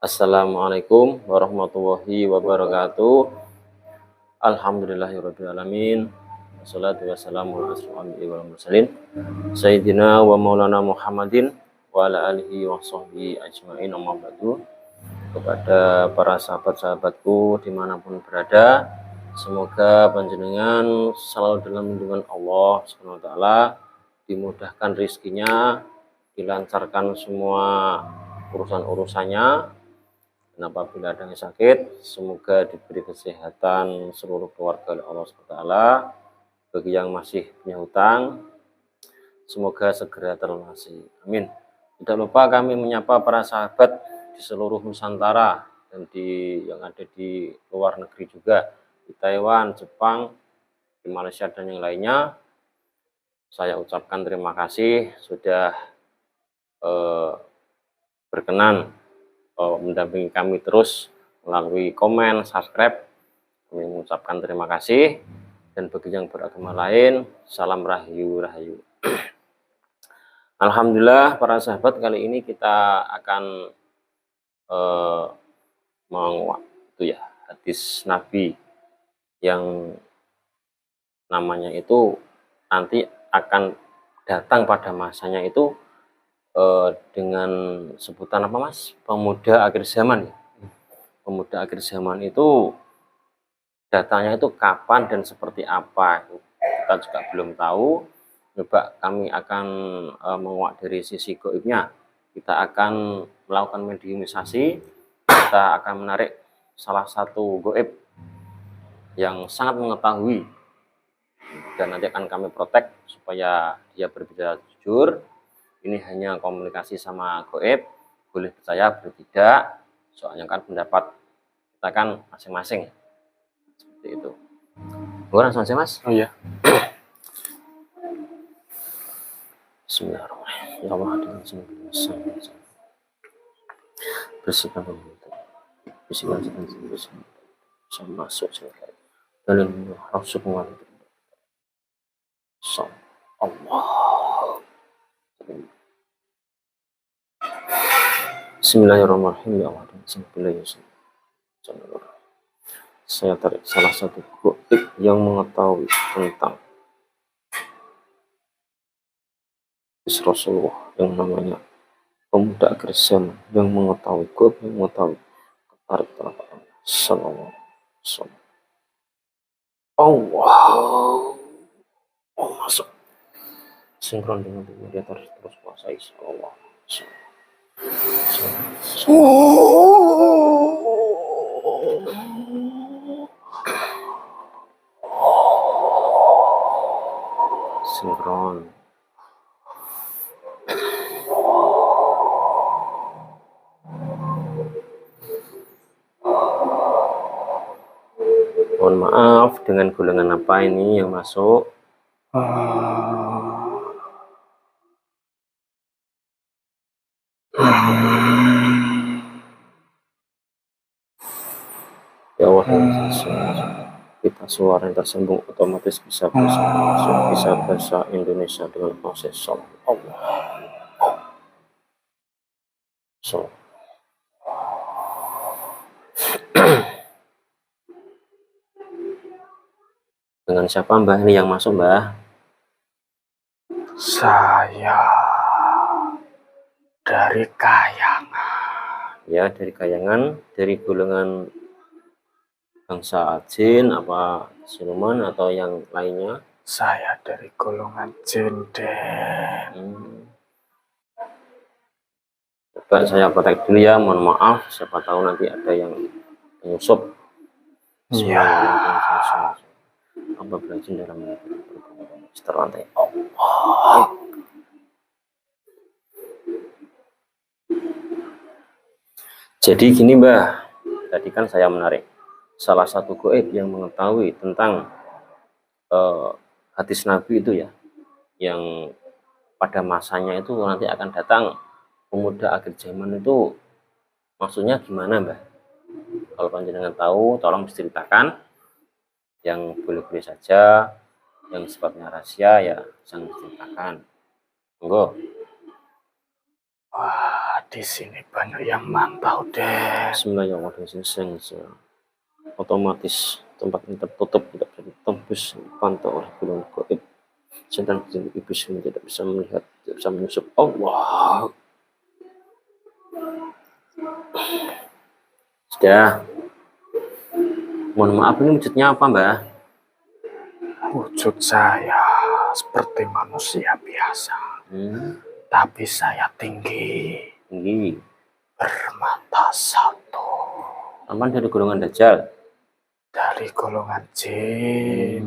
Assalamualaikum warahmatullahi wabarakatuh. Alhamdulillahirabbil alamin. Wassalatu wassalamu ala asyrofil anbiya'i wal mursalin sayyidina wa maulana Muhammadin wa ala alihi wa sahbihi ajmain, amma ba'du. Kepada para sahabat-sahabatku dimanapun berada, semoga panjenengan selalu dalam lindungan Allah Subhanahu wa taala, dimudahkan rezekinya, dilancarkan semua urusan-urusannya. Dan apabila ada yang sakit, semoga diberi kesehatan seluruh keluarga oleh Allah SWT. Bagi yang masih punya hutang, semoga segera terlunasi. Amin. Tidak lupa kami menyapa para sahabat di seluruh Nusantara dan yang ada di luar negeri juga, di Taiwan, Jepang, di Malaysia dan yang lainnya. Saya ucapkan terima kasih sudah berkenan mendampingi kami terus melalui komen, subscribe. Kami mengucapkan terima kasih. Dan bagi yang beragama lain, salam rahayu. Alhamdulillah para sahabat, kali ini kita akan menguak hadis Nabi yang namanya itu nanti akan datang pada masanya itu dengan sebutan apa mas? Pemuda akhir zaman ya. Pemuda akhir zaman itu datanya itu kapan dan seperti apa, kita juga belum tahu. Coba kami akan menguak dari sisi gaibnya. Kita akan melakukan mediumisasi. Kita akan menarik salah satu gaib yang sangat mengetahui, dan nanti akan kami protek supaya dia berbicara jujur. Ini hanya komunikasi sama gaib, boleh percaya boleh tidak, soalnya kan pendapat kita kan masing-masing, seperti itu. Gue langsung aja mas. Oh iya. Bismillahirrahmanirrahim. Ya Allah, dengan bersihkan bersihkan sama masuk sekali dalam rasul Allah. Bismillahirrahmanirrahim. Ya Allah, saya tarik salah satu gaib yang mengetahui tentang Rasulullah yang namanya pemuda akhir zaman, yang mengetahui gaib, yang mengetahui tarik telapak sallallahu alaihi wasallam. Allah masuk sinkron dengan dia terus kuasai Allah. Sinkron. Mohon maaf, dengan golongan apa ini yang masuk? Ya Allah, kita suara yang tersambung otomatis bisa bahasa Indonesia dengan proses Allah. Dengan siapa mbah ini yang masuk mbah? Saya dari Kayangan. Ya, dari Kayangan, dari golongan bangsa jin apa siluman atau yang lainnya? Saya dari golongan Jinden. Coba saya protek dulu ya, mohon maaf, siapa tahu nanti ada yang menyusup. Iya. Apa belajar dalam terlantai Allah. Jadi gini mbah, tadi kan saya menarik salah satu gaib yang mengetahui tentang hadis Nabi itu ya, yang pada masanya itu nanti akan datang pemuda akhir zaman itu, maksudnya gimana mbah? Kalau panjenengan tahu, tolong diceritakan. Yang boleh-boleh saja, yang sifatnya rahasia ya jangan diceritakan. Monggo. di sini banyak yang mantau, Den. Bismillahirrahmanirrahim. Otomatis tempat ini tertutup, tidak bisa ditembus, dipantau oleh golongan gaib. Setan jin iblis ini tidak bisa melihat, tidak bisa menyusup. Allah. Sudah. Mohon maaf, ini wujudnya apa, Mbak? Wujud saya seperti manusia biasa, tapi saya tinggi, bermata satu. Aman dari golongan Dajjal? Dari golongan jin.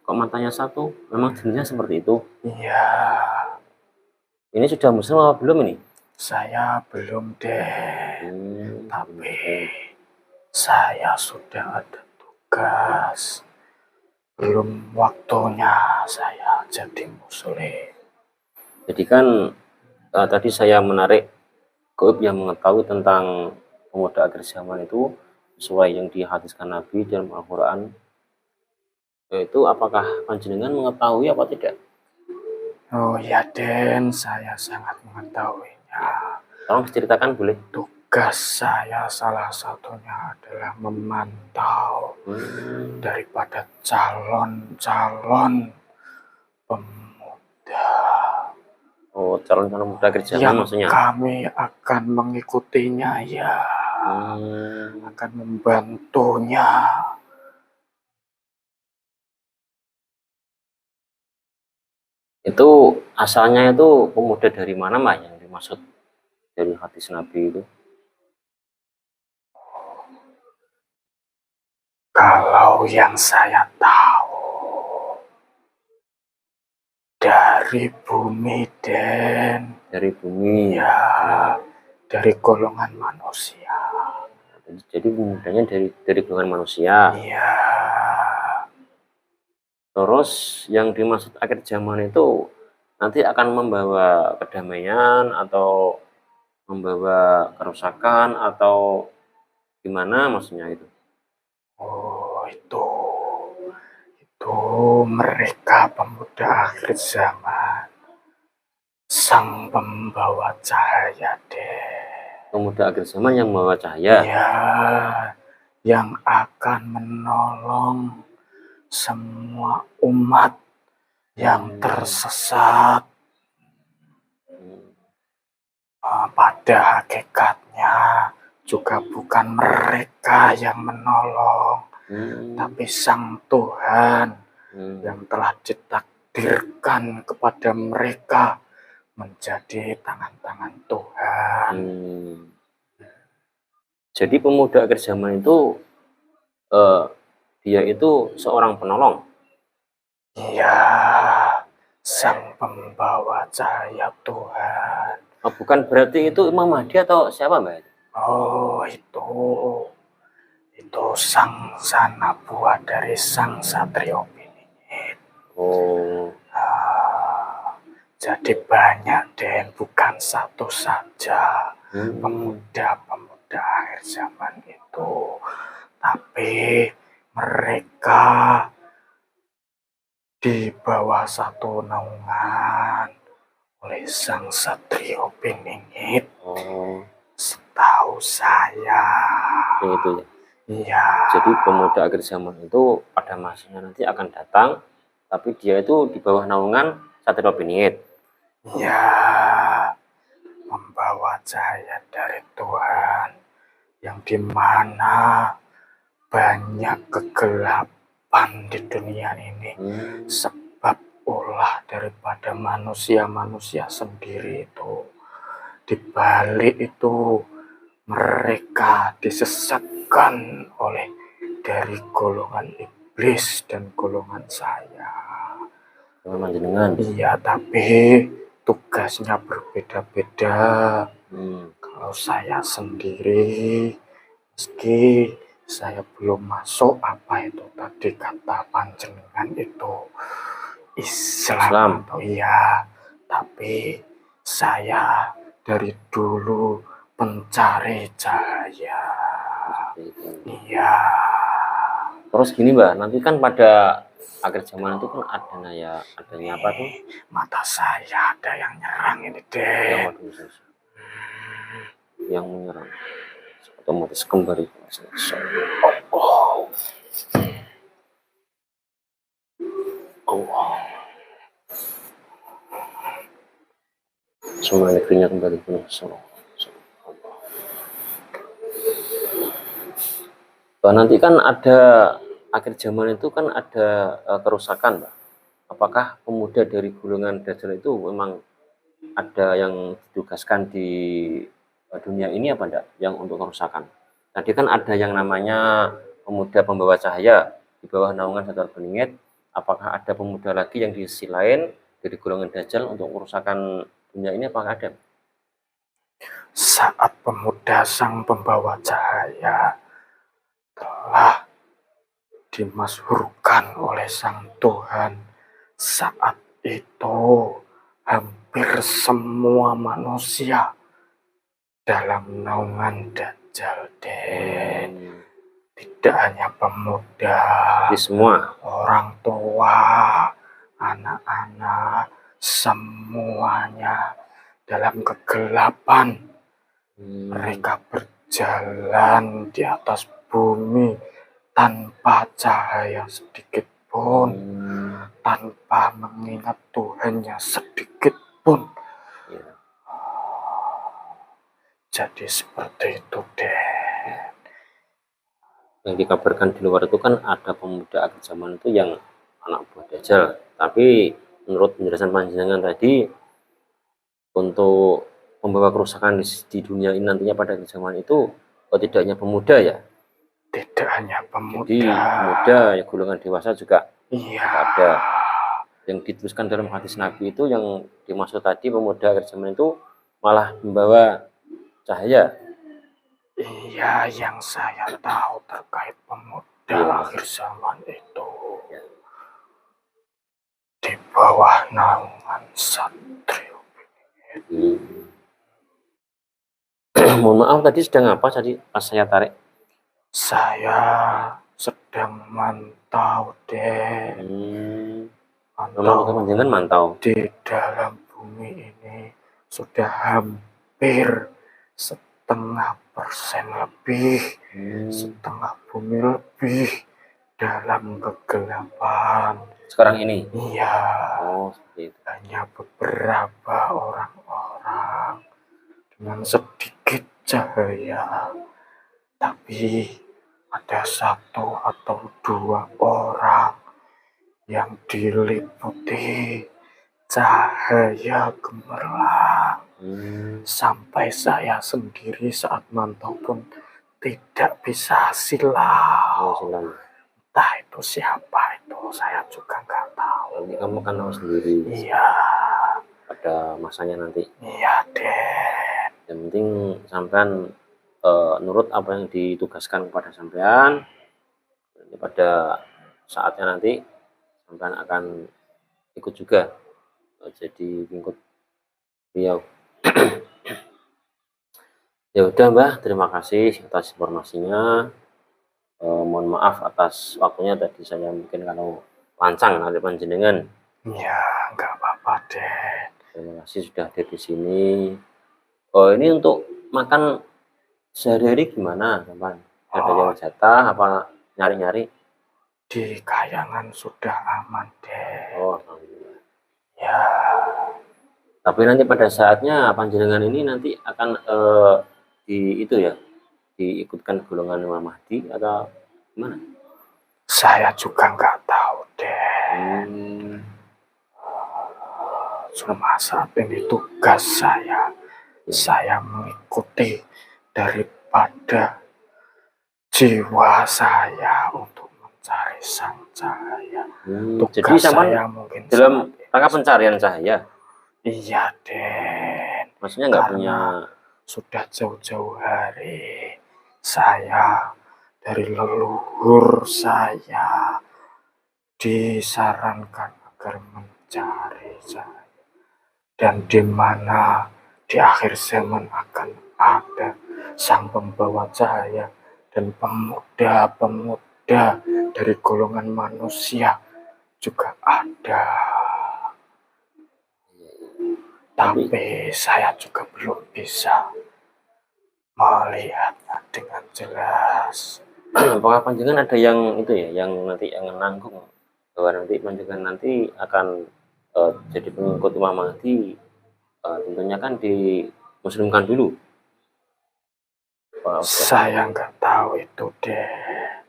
Kok matanya satu? Memang jenisnya seperti itu? Iya. Ini sudah muslim apa belum ini? Saya belum, tapi saya sudah ada tugas. Belum waktunya saya jadi muslim. Jadi kan tadi saya menarik gaib yang mengetahui tentang pemuda akhir zaman itu sesuai yang dihadiskan Nabi dalam Al-Quran. Itu apakah panjenengan mengetahui apa tidak? Oh ya, Den, saya sangat mengetahuinya. Tolong ceritakan boleh? Tugas saya salah satunya adalah memantau daripada calon-calon pemuda. Oh, calon-calon pemuda akhir zaman yang maksudnya? Kami akan mengikutinya, ya. Akan membantunya. Itu asalnya itu pemuda dari mana, Mbak, yang dimaksud dari hadis Nabi itu? Kalau yang saya tahu dari bumi, Den. Dari bumi? Ya, dari golongan manusia. Jadi pemudanya dari golongan manusia? Iya. Terus yang dimaksud akhir zaman itu nanti akan membawa kedamaian atau membawa kerusakan atau gimana maksudnya itu? Oh, itu mereka pemuda akhir zaman, sang pembawa cahaya, deh. Pemuda akhir zaman yang membawa cahaya? Ya, yang akan menolong semua umat yang tersesat. Pada hakikatnya juga bukan mereka yang menolong, tapi Sang Tuhan yang telah ditakdirkan kepada mereka menjadi tangan-tangan Tuhan. Jadi pemuda akhir zaman itu dia itu seorang penolong? Iya, sang pembawa cahaya Tuhan. Oh, bukan berarti itu Imam Mahdi atau siapa, Mbak? Oh, itu sang sana buah dari sang Satrio Piningit. Oh. Jadi banyak, Den, bukan satu saja pemuda-pemuda akhir zaman itu, tapi mereka di bawah satu naungan oleh sang Satrio Piningit. Oh. Setahu saya. Itu ya? Iya. Jadi pemuda akhir zaman itu pada masanya nanti akan datang, tapi dia itu di bawah naungan Satrio Piningit. Ya, membawa cahaya dari Tuhan, yang dimana banyak kegelapan di dunia ini, sebab ulah daripada manusia-manusia sendiri itu. Di balik itu mereka disesatkan oleh dari golongan iblis dan golongan saya. Iya, tapi tugasnya berbeda-beda. Kalau saya sendiri, meski saya belum masuk apa itu tadi kata panjenengan itu Islam. Iya, tapi saya dari dulu pencari cahaya. Iya. Terus gini, Mbak, nanti kan pada akhir zaman itu kan adanya apa tuh? Mata saya ada yang nyerang ini, Dek. yang menyerang, otomatis kembali selesai. Oh, Allah, semua negerinya kembali penuh. Nanti kan ada akhir zaman itu kan ada kerusakan, Pak. Apakah pemuda dari golongan Dajjal itu memang ada yang ditugaskan di dunia ini apa enggak yang untuk kerusakan? Tadi kan ada yang namanya pemuda pembawa cahaya di bawah naungan Syaithan Beningit. Apakah ada pemuda lagi yang di sisi lain dari golongan Dajjal untuk kerusakan dunia ini, apakah ada? saat pemuda sang pembawa cahaya telah dimasyhurkan oleh sang Tuhan, saat itu hampir semua manusia dalam naungan Dajjal, Den. Tidak hanya pemuda, Di semua. orang tua, anak-anak, semuanya dalam kegelapan. Mereka berjalan di atas bumi tanpa cahaya sedikit pun, tanpa mengingat Tuhannya sedikit pun. Ya. Jadi seperti itu, Den. Yang dikabarkan di luar itu kan ada pemuda akhir zaman itu yang anak buah Dajjal. Tapi menurut penjelasan panjenengan tadi, untuk membawa kerusakan di dunia ini nantinya pada akhir zaman itu tidak hanya pemuda ya. Tidak hanya pemuda. Jadi pemuda ya golongan dewasa juga Iya. ada. Yang dituliskan dalam hadis Nabi itu yang dimaksud tadi pemuda akhir zaman itu malah membawa cahaya. Iya, yang saya tahu terkait pemuda akhir zaman itu di bawah naungan Satrio. Mohon maaf tadi sedang apa tadi pas saya tarik? Saya sedang mantau, Den. Memang jangan mantau. Di dalam bumi ini sudah hampir 0,5% lebih, setengah bumi lebih dalam kegelapan. Sekarang ini? Iya. Oh, seperti itu. Hanya beberapa orang-orang dengan sedikit cahaya, tapi ada 1 atau 2 orang yang diliputi cahaya gemerlap. Sampai saya sendiri saat mantau pun tidak bisa silau. Entah itu siapa itu, saya juga nggak tahu. Nanti kamu kan tahu sendiri. Iya. Pada masanya nanti. Iya, Den. Yang penting sampean nurut apa yang ditugaskan kepada sampean. Pada saatnya nanti sampean akan ikut juga jadi pengikut beliau. Ya udah Mbah, terima kasih atas informasinya. Mohon maaf atas waktunya tadi saya mungkin kalau lancang nanti panjenengan. Ya, nggak apa-apa, Den. Terima kasih sudah ada di sini. Oh, ini untuk makan sehari-hari gimana, Bang? Ada yang jatah apa nyari-nyari? Di Kayangan sudah aman, Den. Oh, alhamdulillah. Ya. Tapi nanti pada saatnya panjenengan ini nanti akan diikutkan golongan Imam Mahdi atau gimana? Saya juga nggak tahu, Den. Cuma saat ini tugas saya mengikuti daripada jiwa saya untuk mencari sang cahaya. Jadi saya mungkin dalam rangka pencarian cahaya. Iya, Den. Maksudnya nggak punya. Sudah jauh-jauh hari saya dari leluhur saya disarankan agar mencari cahaya. Dan di mana di akhir zaman akan ada sang pembawa cahaya dan pemuda-pemuda dari golongan manusia juga ada. Tapi saya juga belum bisa melihatnya dengan jelas. Apakah panjenengan ada yang itu ya, yang nanti yang nanggung bahwa nanti panjenengan nanti akan jadi pengikut Imam Mahdi, tentunya kan dimuslimkan dulu. Saya nggak tahu itu deh.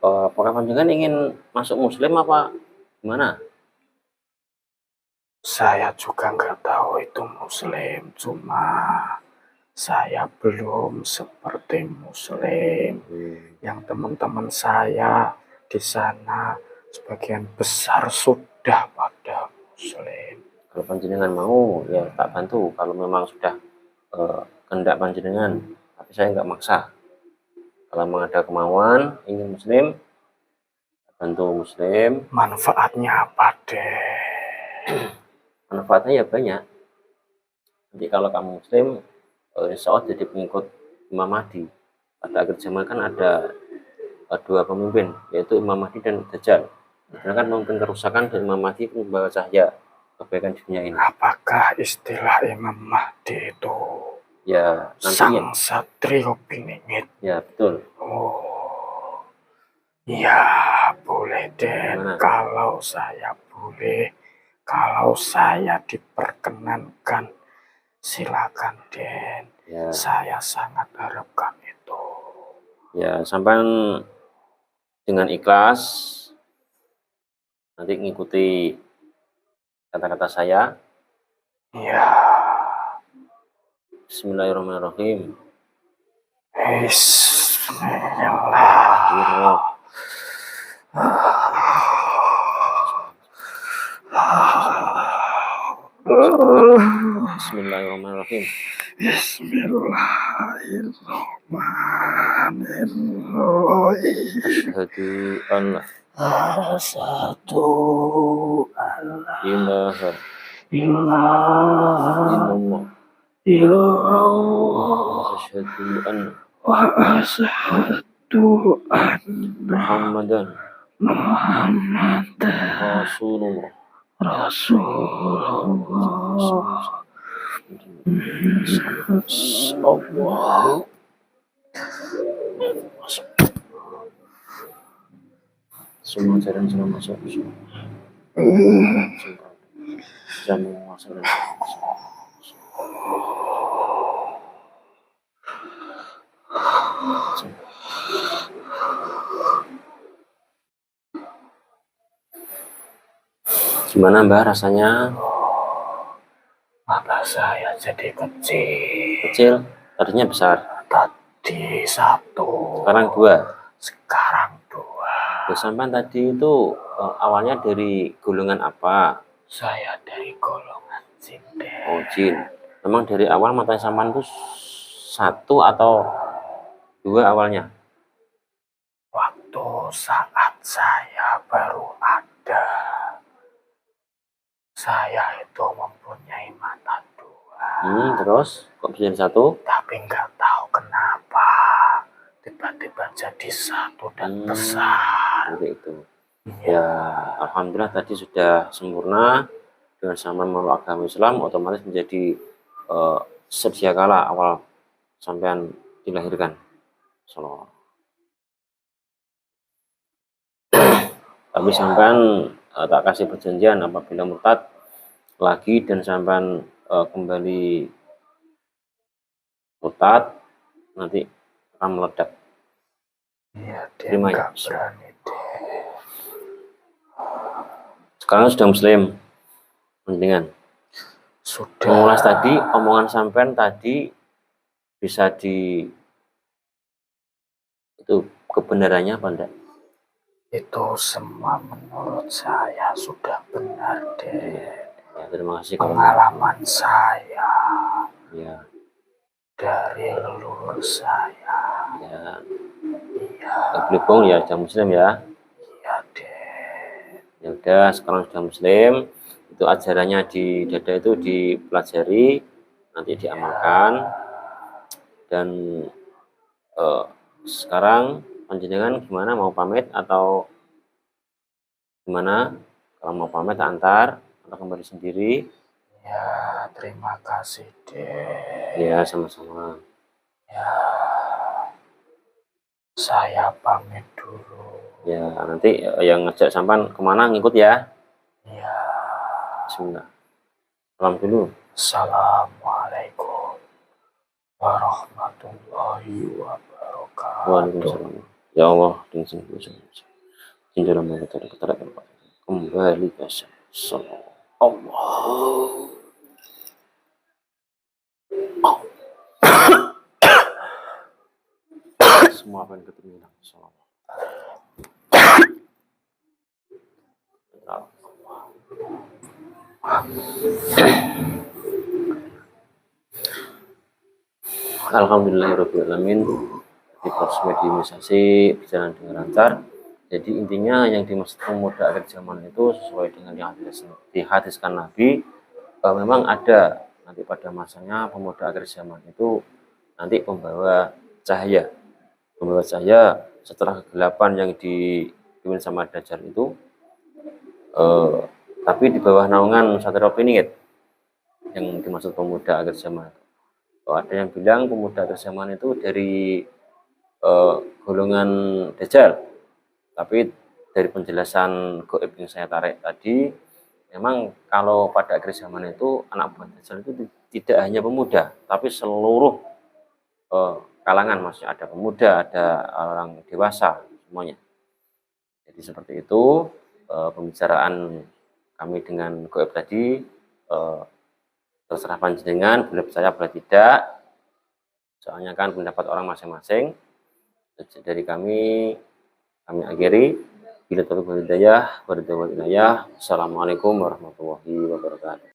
Apakah panjenengan ingin masuk Muslim apa gimana? Saya juga nggak tahu itu Muslim, cuma saya belum seperti Muslim. Yang teman-teman saya di sana sebagian besar sudah pada Muslim. Kalau panjenengan mau ya tak bantu. Kalau memang sudah kehendak panjenengan, tapi saya nggak maksa. Kalau memang ada kemauan ingin Muslim, bantu Muslim. Manfaatnya apa deh? Manfaatnya ya banyak. Nanti kalau kamu Muslim, insya Allah jadi pengikut Imam Mahdi. Pada akhir zaman kan ada dua pemimpin, yaitu Imam Mahdi dan Dajjal. Karena kan memimpin kerusakan dan Imam Mahdi membawa cahaya kebaikan di dunia ini. Apakah istilah Imam Mahdi itu Ya, sang satrio piningit? Ya, betul. Oh, ya boleh deh. Kalau saya boleh, kalau saya diperkenankan, silakan Den. Ya. Saya sangat harapkan itu. Ya, sampai dengan ikhlas nanti ngikuti kata-kata saya. Ya. Bismillahirrahmanirrahim. Bismillah. Bismillahirrahmanirrahim. Bismillahirrahmanirrahim. Asyhadu an la ilaha illallah. Asyhadu an Muhammadan Rasulullah. Allah. Semua ajaran selama masuk jamu masalah. Gimana Mbah rasanya? Mata saya jadi kecil. Kecil? Tadinya besar. Tadi 1. Sekarang 2. Sekarang 2. Sampai tadi itu awalnya dari golongan apa? Saya dari golongan jin. Oh, jin. Memang dari awal mata sampan itu 1 atau 2 awalnya? Waktu saat saya baru ada, saya itu mempunyai mata 2. Terus kok bisa jadi 1? Tapi nggak tahu kenapa tiba-tiba jadi 1 dan besar. Seperti itu. Ya, alhamdulillah tadi sudah sempurna dengan sama memeluk agama Islam, otomatis menjadi sedia kala awal sampean dilahirkan. Sallallahu. Tapi sampean tak kasih perjanjian apabila murtad lagi dan sampean kembali murtad nanti akan meledak. Iya, dia nggak berani deh. Sekarang sudah Muslim, mendingan. Sudah. Mengulas tadi, omongan sampean tadi bisa itu kebenarannya apa enggak? Itu semua menurut saya sudah benar deh. Ya, terima kasih. Pengalaman saya. Ya. Dari leluhur saya. Ya. Iya. Beli bohong ya, sudah Muslim ya. Iya deh. Ya udah, sekarang sudah Muslim. Itu ajarannya di dada itu dipelajari, nanti diamalkan. Dan sekarang panjenengan gimana, mau pamit atau gimana? Kalau mau pamit antar atau kembali sendiri? Ya, terima kasih deh. Ya, sama-sama. Ya. Saya pamit dulu. Ya, nanti yang ngajak sampan kemana ngikut ya. Ya, Bismillah. Salam dulu. Assalamualaikum warahmatullahi wabarakatuh. Waalaikumsalam. Ya Allah, dengan sini dalam kata kembali ke saya. Allah. Semua apa yang ketemu hilang. Alhamdulillahirrahmanirrahim. Di proses mediumisasi berjalan dengan lancar. Jadi intinya yang dimaksud pemuda akhir zaman itu sesuai dengan yang dihadiskan Nabi, memang ada nanti pada masanya pemuda akhir zaman itu nanti pembawa cahaya setelah kegelapan yang dipimpin sama Dajjal itu, tapi di bawah naungan Satria Piningit yang dimaksud pemuda akhir zaman. Ada yang bilang pemuda akhir zaman itu dari golongan Dajjal, tapi dari penjelasan goib yang saya tarik tadi, memang kalau pada akhir zaman itu anak buah Dajjal itu tidak hanya pemuda, tapi seluruh kalangan, maksudnya ada pemuda, ada orang dewasa, semuanya. Jadi seperti itu pembicaraan kami dengan goib tadi. Terserah panjenengan, boleh percaya boleh tidak, soalnya kan pendapat orang masing-masing. Dari kami akhiri. Bila taufiq wal hidayah, Assalamualaikum warahmatullahi wabarakatuh.